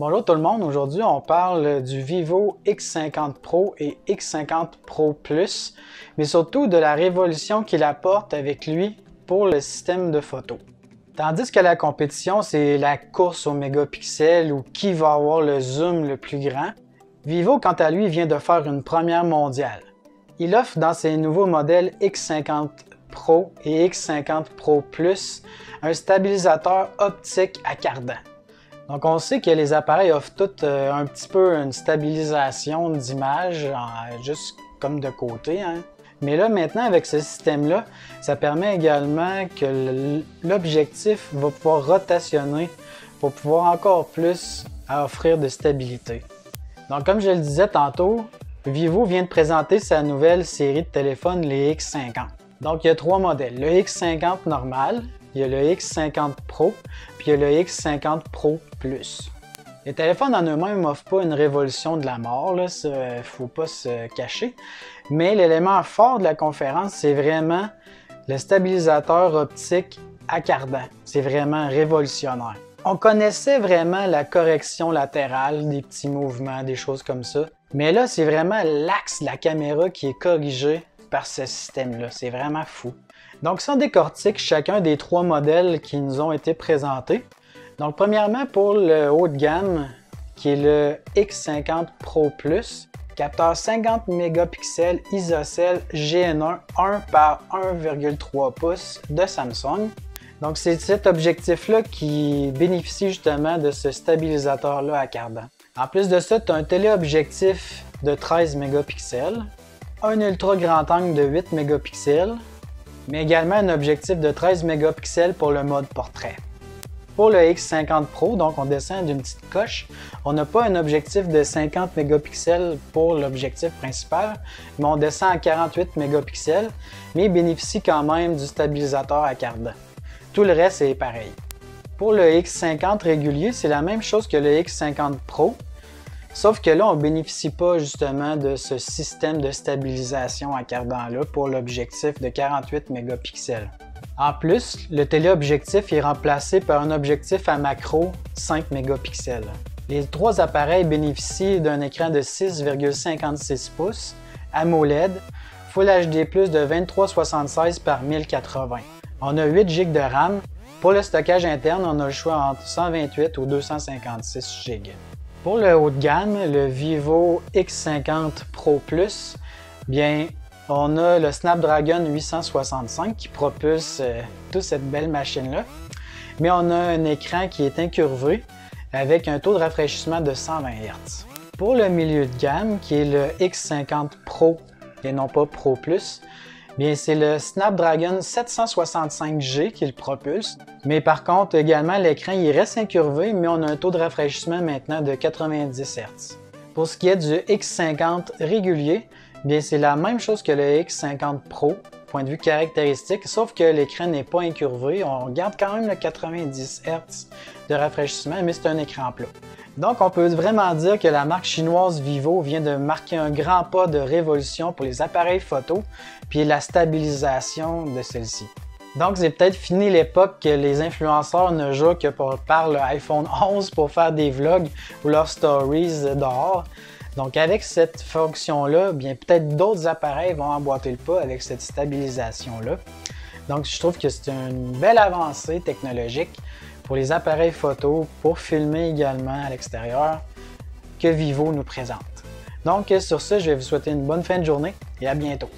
Bonjour tout le monde, aujourd'hui on parle du Vivo X50 Pro et X50 Pro Plus, mais surtout de la révolution qu'il apporte avec lui pour le système de photo. Tandis que la compétition, c'est la course aux mégapixels ou qui va avoir le zoom le plus grand, Vivo, quant à lui, vient de faire une première mondiale. Il offre dans ses nouveaux modèles X50 Pro et X50 Pro Plus un stabilisateur optique à cardan. Donc on sait que les appareils offrent tous un petit peu une stabilisation d'image, juste comme de côté. Mais là maintenant avec ce système-là, ça permet également que l'objectif va pouvoir rotationner pour pouvoir encore plus offrir de stabilité. Donc comme je le disais tantôt, Vivo vient de présenter sa nouvelle série de téléphones, les X50. Donc il y a trois modèles, le X50 normal, il y a le X50 Pro, puis il y a le X50 Pro Plus. Les téléphones en eux-mêmes n'offrent pas une révolution de la mort, il ne faut pas se cacher, mais l'élément fort de la conférence, c'est vraiment le stabilisateur optique à cardan. C'est vraiment révolutionnaire. On connaissait vraiment la correction latérale, des petits mouvements, des choses comme ça, mais là, c'est vraiment l'axe de la caméra qui est corrigé par ce système-là. C'est vraiment fou. Donc, si on décortique chacun des trois modèles qui nous ont été présentés, donc premièrement pour le haut de gamme, qui est le X50 Pro Plus, capteur 50 mégapixels ISOCELL GN1 1 par 1,3 pouces de Samsung. Donc, c'est cet objectif-là qui bénéficie justement de ce stabilisateur-là à cardan. En plus de ça, tu as un téléobjectif de 13 mégapixels, un ultra grand angle de 8 mégapixels, mais également un objectif de 13 mégapixels pour le mode portrait. Pour le X50 Pro, donc on descend d'une petite coche, on n'a pas un objectif de 50 mégapixels pour l'objectif principal, mais on descend à 48 mégapixels, mais il bénéficie quand même du stabilisateur à cardan. Tout le reste est pareil. Pour le X50 régulier, c'est la même chose que le X50 Pro, sauf que là, on ne bénéficie pas justement de ce système de stabilisation à cardan-là pour l'objectif de 48 mégapixels. En plus, le téléobjectif est remplacé par un objectif à macro 5 mégapixels. Les trois appareils bénéficient d'un écran de 6,56 pouces, AMOLED, Full HD+, de 2376 par 1080. On a 8 GB de RAM. Pour le stockage interne, on a le choix entre 128 ou 256 GB. Pour le haut de gamme, le Vivo X50 Pro Plus, bien, on a le Snapdragon 865 qui propulse toute cette belle machine-là. Mais on a un écran qui est incurvé avec un taux de rafraîchissement de 120 Hz. Pour le milieu de gamme, qui est le X50 Pro et non pas Pro Plus, bien, c'est le Snapdragon 765G qui le propulse. Mais par contre, également, l'écran il reste incurvé, mais on a un taux de rafraîchissement maintenant de 90 Hz. Pour ce qui est du X50 régulier, bien, c'est la même chose que le X50 Pro, point de vue caractéristique, sauf que l'écran n'est pas incurvé. On garde quand même le 90 Hz de rafraîchissement, mais c'est un écran plat. Donc, on peut vraiment dire que la marque chinoise Vivo vient de marquer un grand pas de révolution pour les appareils photo puis la stabilisation de celle-ci. Donc, c'est peut-être fini l'époque que les influenceurs ne jouent que par le iPhone 11 pour faire des vlogs ou leurs stories dehors. Donc, avec cette fonction-là, bien peut-être d'autres appareils vont emboîter le pas avec cette stabilisation-là. Donc, je trouve que c'est une belle avancée technologique pour les appareils photo, pour filmer également à l'extérieur, que Vivo nous présente. Donc, sur ce, je vais vous souhaiter une bonne fin de journée et à bientôt.